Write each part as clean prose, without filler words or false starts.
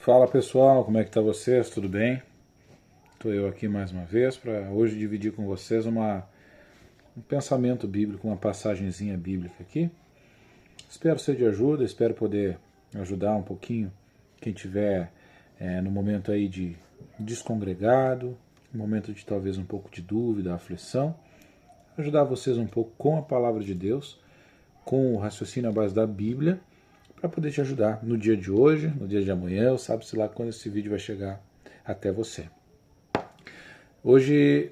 Fala pessoal, como é que tá vocês? Tudo bem? Estou eu aqui mais uma vez para hoje dividir com vocês um pensamento bíblico, uma passagenzinha bíblica aqui. Espero ser de ajuda, espero poder ajudar um pouquinho quem tiver no momento aí de descongregado, no momento de talvez um pouco de dúvida, aflição, ajudar vocês um pouco com a palavra de Deus, com o raciocínio à base da Bíblia, para poder te ajudar no dia de hoje, no dia de amanhã, ou sabe-se lá quando esse vídeo vai chegar até você. Hoje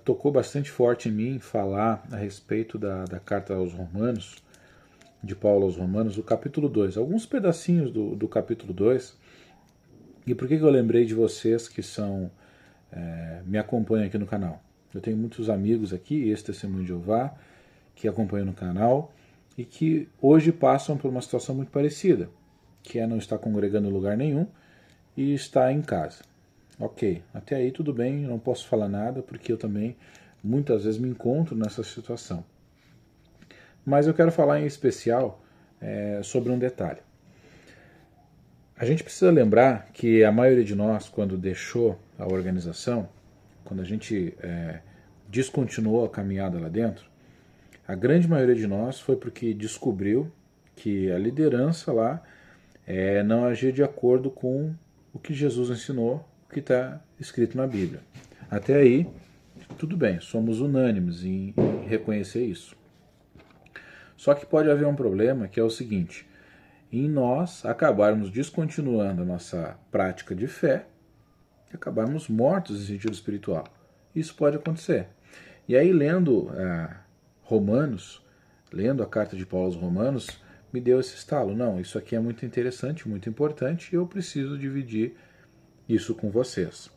tocou bastante forte em mim falar a respeito da carta aos Romanos, de Paulo aos Romanos, o capítulo 2, alguns pedacinhos do capítulo 2. E por que eu lembrei de vocês que me acompanham aqui no canal? Eu tenho muitos amigos aqui, ex-testemunho de Jeová, que acompanham no canal e que hoje passam por uma situação muito parecida, que é não estar congregando em lugar nenhum e estar em casa. Ok, até aí tudo bem, eu não posso falar nada porque eu também muitas vezes me encontro nessa situação. Mas eu quero falar em especial sobre um detalhe. A gente precisa lembrar que a maioria de nós, quando deixou a organização, quando a gente descontinuou a caminhada lá dentro, a grande maioria de nós foi porque descobriu que a liderança lá não agia de acordo com o que Jesus ensinou, o que está escrito na Bíblia. Até aí, tudo bem, somos unânimes em reconhecer isso. Só que pode haver um problema, que é o seguinte: em nós acabarmos descontinuando a nossa prática de fé, acabarmos mortos em sentido espiritual. Isso pode acontecer. E aí, lendo Romanos, lendo a carta de Paulo aos Romanos, me deu esse estalo. Não, isso aqui é muito interessante, muito importante, e eu preciso dividir isso com vocês.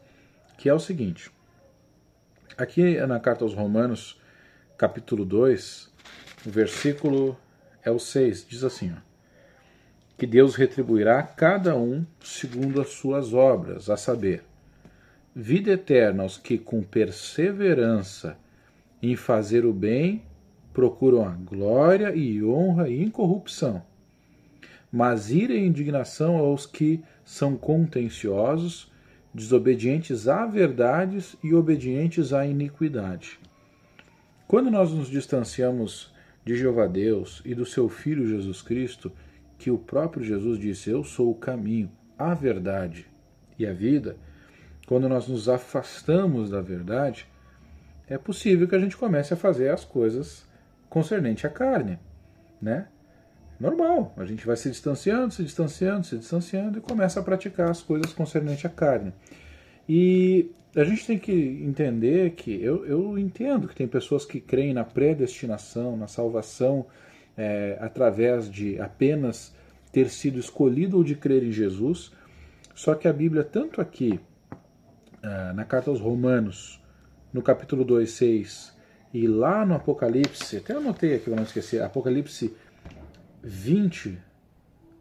Que é o seguinte: aqui na carta aos Romanos, capítulo 2, o versículo é o 6, diz assim, que Deus retribuirá cada um segundo as suas obras, a saber, vida eterna aos que com perseverança em fazer o bem procuram a glória e honra e incorrupção, mas ira e indignação aos que são contenciosos, desobedientes à verdade e obedientes à iniquidade. Quando nós nos distanciamos de Jeová Deus e do seu Filho Jesus Cristo, que o próprio Jesus disse, eu sou o caminho, a verdade e a vida, quando nós nos afastamos da verdade, é possível que a gente comece a fazer as coisas concernente à carne, né? Normal, a gente vai se distanciando e começa a praticar as coisas concernente à carne. E a gente tem que entender que, eu entendo que tem pessoas que creem na predestinação, na salvação, através de apenas ter sido escolhido ou de crer em Jesus, só que a Bíblia, tanto aqui, na carta aos Romanos, no capítulo 2, 6, e lá no Apocalipse, até anotei aqui para não esquecer, Apocalipse 20,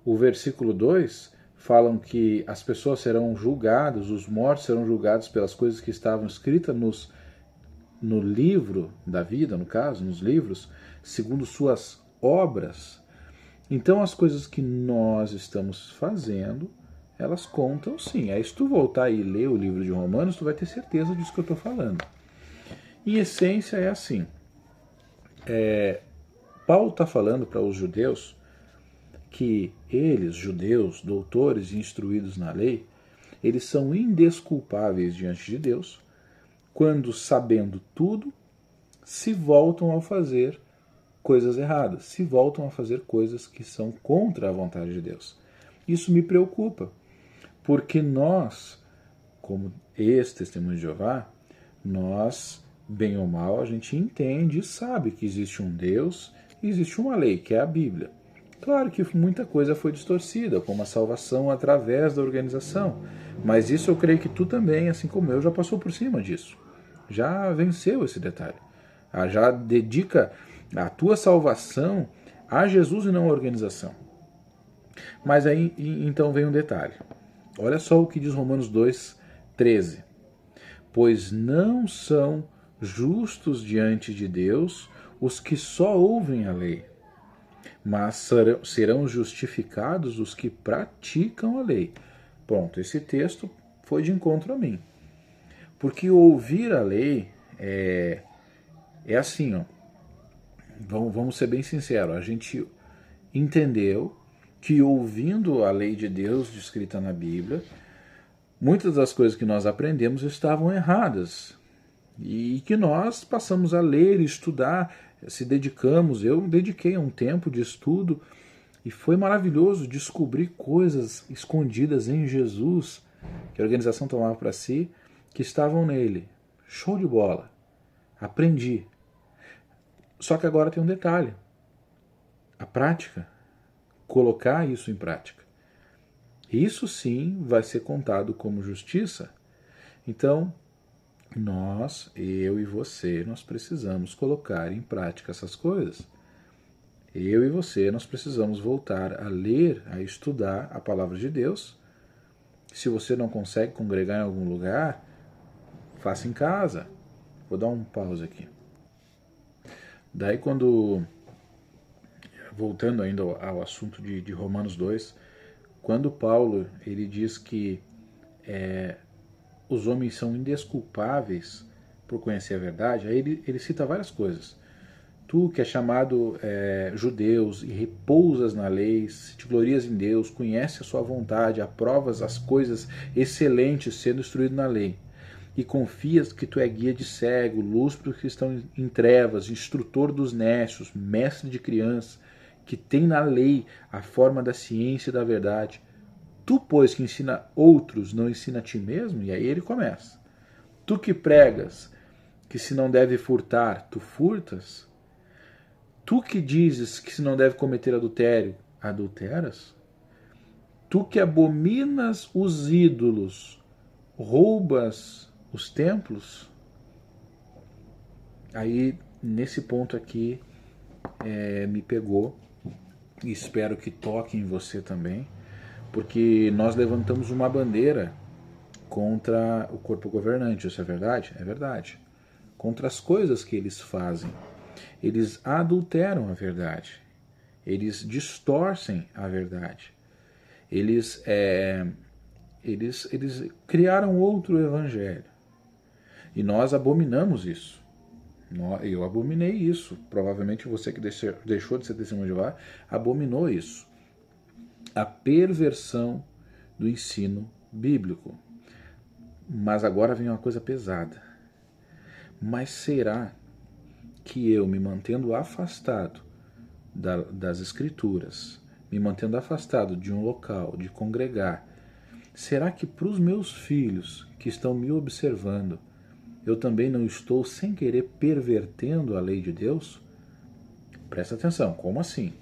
o versículo 2, falam que as pessoas serão julgadas, os mortos serão julgados pelas coisas que estavam escritas no livro da vida, no caso, nos livros, segundo suas obras. Então as coisas que nós estamos fazendo, elas contam sim. Aí se tu voltar e ler o livro de Romanos, tu vai ter certeza disso que eu estou falando. Em essência é assim. Paulo está falando para os judeus que eles, judeus, doutores e instruídos na lei, eles são indesculpáveis diante de Deus quando, sabendo tudo, se voltam a fazer coisas erradas, se voltam a fazer coisas que são contra a vontade de Deus. Isso me preocupa, porque nós, como ex-testemunho de Jeová, nós, bem ou mal, a gente entende e sabe que existe um Deus e existe uma lei, que é a Bíblia. Claro que muita coisa foi distorcida, como a salvação através da organização, mas isso eu creio que tu também, assim como eu, já passou por cima disso. Já venceu esse detalhe. Já dedica a tua salvação a Jesus e não à organização. Mas aí, então vem um detalhe. Olha só o que diz Romanos 2, 13. Pois não são justos diante de Deus os que só ouvem a lei, mas serão justificados os que praticam a lei. Pronto, esse texto foi de encontro a mim. Porque ouvir a lei é assim, ó. Vamos ser bem sinceros, a gente entendeu que ouvindo a lei de Deus descrita na Bíblia, muitas das coisas que nós aprendemos estavam erradas. E que nós passamos a ler, estudar, se dedicamos. Eu dediquei um tempo de estudo e foi maravilhoso descobrir coisas escondidas em Jesus que a organização tomava para si, que estavam nele. Show de bola. Aprendi. Só que agora tem um detalhe. A prática. Colocar isso em prática. Isso sim vai ser contado como justiça. Então, nós, eu e você, nós precisamos colocar em prática essas coisas. Eu e você, nós precisamos voltar a ler, a estudar a palavra de Deus. Se você não consegue congregar em algum lugar, faça em casa. Vou dar um pause aqui. Daí voltando ainda ao assunto de Romanos 2, quando Paulo ele diz que os homens são indesculpáveis por conhecer a verdade, aí ele cita várias coisas. Tu que é chamado judeus e repousas na lei, se te glorias em Deus, conhece a sua vontade, aprovas as coisas excelentes sendo instruído na lei, e confias que tu é guia de cego, luz para os que estão em trevas, instrutor dos nécios, mestre de crianças, que tem na lei a forma da ciência e da verdade. Tu, pois, que ensina outros, não ensina a ti mesmo? E aí ele começa. Tu que pregas que se não deve furtar, tu furtas? Tu que dizes que se não deve cometer adultério, adulteras? Tu que abominas os ídolos, roubas os templos? Aí, nesse ponto aqui, me pegou, e espero que toque em você também, porque nós levantamos uma bandeira contra o corpo governante. Isso é verdade? É verdade. Contra as coisas que eles fazem. Eles adulteram a verdade. Eles distorcem a verdade. Eles criaram outro evangelho. E nós abominamos isso. Eu abominei isso. Provavelmente você que deixou de ser testemunho de Jeová abominou isso. A perversão do ensino bíblico. Mas agora vem uma coisa pesada. Mas será que eu, me mantendo afastado das escrituras, me mantendo afastado de um local, de congregar, será que para os meus filhos que estão me observando, eu também não estou sem querer pervertendo a lei de Deus? Presta atenção, como assim?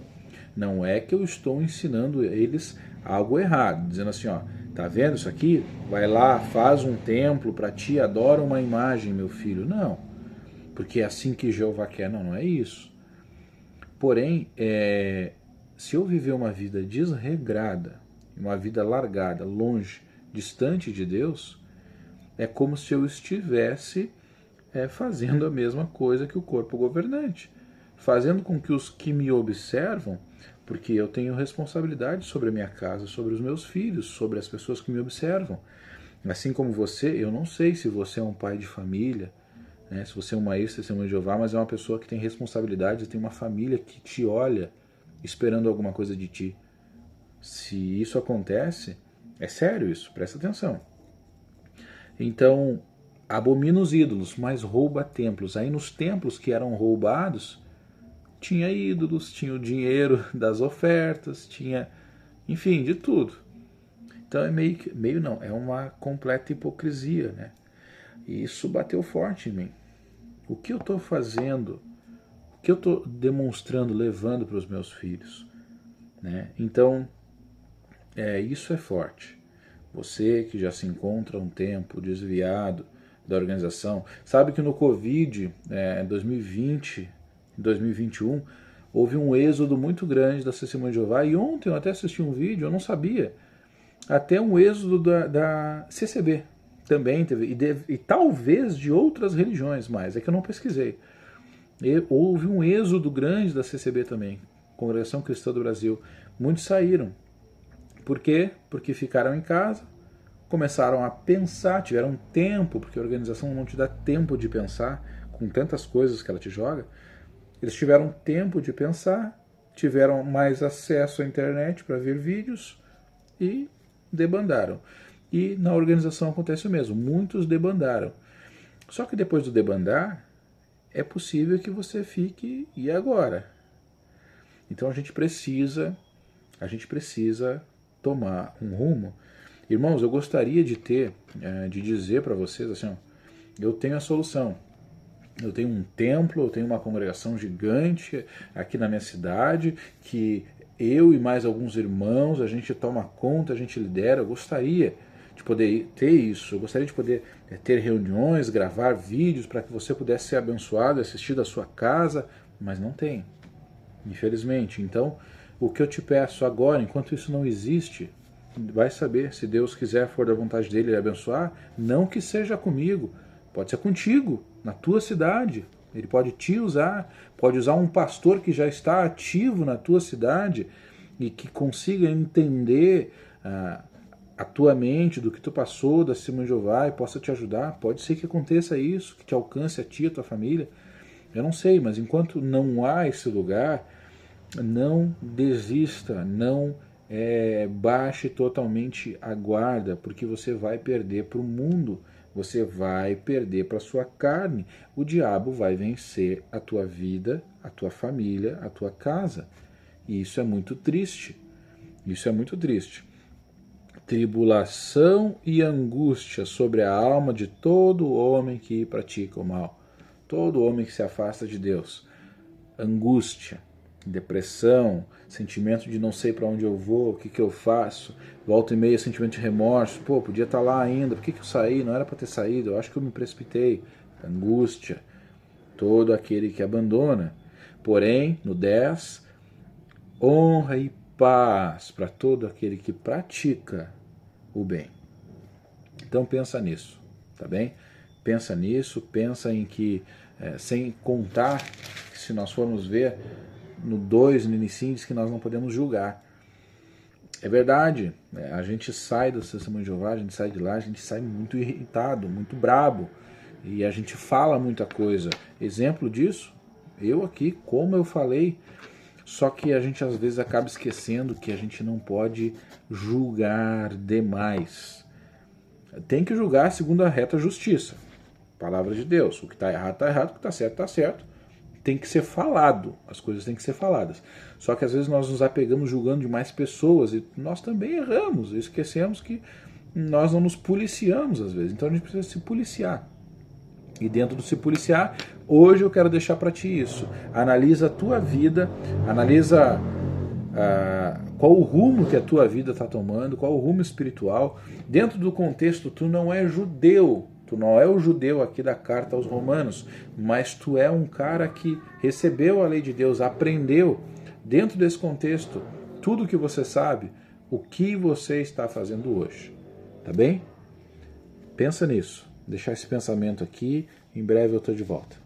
Não é que eu estou ensinando eles algo errado, dizendo assim, ó, tá vendo isso aqui? Vai lá, faz um templo para ti, adora uma imagem, meu filho. Não, porque é assim que Jeová quer. Não, não é isso. Porém, se eu viver uma vida desregrada, uma vida largada, longe, distante de Deus, é como se eu estivesse fazendo a mesma coisa que o corpo governante, fazendo com que os que me observam, porque eu tenho responsabilidade sobre a minha casa, sobre os meus filhos, sobre as pessoas que me observam. Assim como você, eu não sei se você é um pai de família, né, se você é uma ex-testemunha de Jeová, mas é uma pessoa que tem responsabilidade, tem uma família que te olha esperando alguma coisa de ti. Se isso acontece, é sério isso, presta atenção. Então, abomina os ídolos, mas rouba templos. Aí nos templos que eram roubados, tinha ídolos, tinha o dinheiro das ofertas, tinha, enfim, de tudo. Então é uma completa hipocrisia, né? E isso bateu forte em mim. O que eu estou fazendo? O que eu estou demonstrando, levando para os meus filhos? Né? Então, isso é forte. Você que já se encontra há um tempo desviado da organização, sabe que no Covid, em 2020, em 2021, houve um êxodo muito grande da Testemunha de Jeová, e ontem eu até assisti um vídeo, eu não sabia, até um êxodo da CCB também teve, e talvez de outras religiões mais, é que eu não pesquisei. Houve um êxodo grande da CCB também, Congregação Cristã do Brasil. Muitos saíram. Por quê? Porque ficaram em casa, começaram a pensar, tiveram tempo, porque a organização não te dá tempo de pensar com tantas coisas que ela te joga. Eles tiveram tempo de pensar, tiveram mais acesso à internet para ver vídeos e debandaram. E na organização acontece o mesmo, muitos debandaram. Só que depois do debandar, é possível que você fique, e agora? Então a gente precisa tomar um rumo. Irmãos, eu gostaria de dizer para vocês assim, ó, eu tenho a solução. Eu tenho um templo, eu tenho uma congregação gigante aqui na minha cidade, que eu e mais alguns irmãos, a gente toma conta, a gente lidera. Eu gostaria de poder ter isso, eu gostaria de poder ter reuniões, gravar vídeos para que você pudesse ser abençoado, assistir da sua casa, mas não tem, infelizmente. Então, o que eu te peço agora, enquanto isso não existe, vai saber, se Deus quiser, for da vontade dele ele abençoar, não que seja comigo, pode ser contigo, na tua cidade. Ele pode te usar, pode usar um pastor que já está ativo na tua cidade e que consiga entender a tua mente, do que tu passou, da Testemunha de Jeová, e possa te ajudar. Pode ser que aconteça isso, que te alcance a ti, a tua família. Eu não sei, mas enquanto não há esse lugar, não desista, não baixe totalmente a guarda, porque você vai perder para o mundo, você vai perder para a sua carne. O diabo vai vencer a tua vida, a tua família, a tua casa. E isso é muito triste. Isso é muito triste. Tribulação e angústia sobre a alma de todo homem que pratica o mal. Todo homem que se afasta de Deus. Angústia, depressão, sentimento de não sei para onde eu vou, o que eu faço, volta e meia sentimento de remorso, pô, podia estar lá ainda, por que eu saí? Não era para ter saído, eu acho que eu me precipitei. Angústia, todo aquele que abandona. Porém, no 10, honra e paz para todo aquele que pratica o bem. Então pensa nisso, tá bem? Pensa nisso, pensa em que, sem contar, se nós formos ver, no 2, no início, diz que nós não podemos julgar. É verdade, a gente sai do Testemunho de Jeová, a gente sai de lá, a gente sai muito irritado, muito brabo, e a gente fala muita coisa. Exemplo disso, eu aqui, como eu falei, só que a gente às vezes acaba esquecendo que a gente não pode julgar demais. Tem que julgar segundo a reta justiça, palavra de Deus. O que está errado, está errado, o que está certo, está certo. Tem que ser falado, as coisas têm que ser faladas. Só que às vezes nós nos apegamos julgando demais pessoas e nós também erramos, esquecemos que nós não nos policiamos às vezes. Então a gente precisa se policiar. E dentro do se policiar, hoje eu quero deixar para ti isso. Analisa a tua vida, analisa qual o rumo que a tua vida está tomando, qual o rumo espiritual. Dentro do contexto, tu não é judeu, tu não é o judeu aqui da carta aos Romanos, mas tu é um cara que recebeu a lei de Deus, aprendeu. Dentro desse contexto, tudo que você sabe, o que você está fazendo hoje. Tá bem? Pensa nisso. Deixar esse pensamento aqui, em breve eu estou de volta.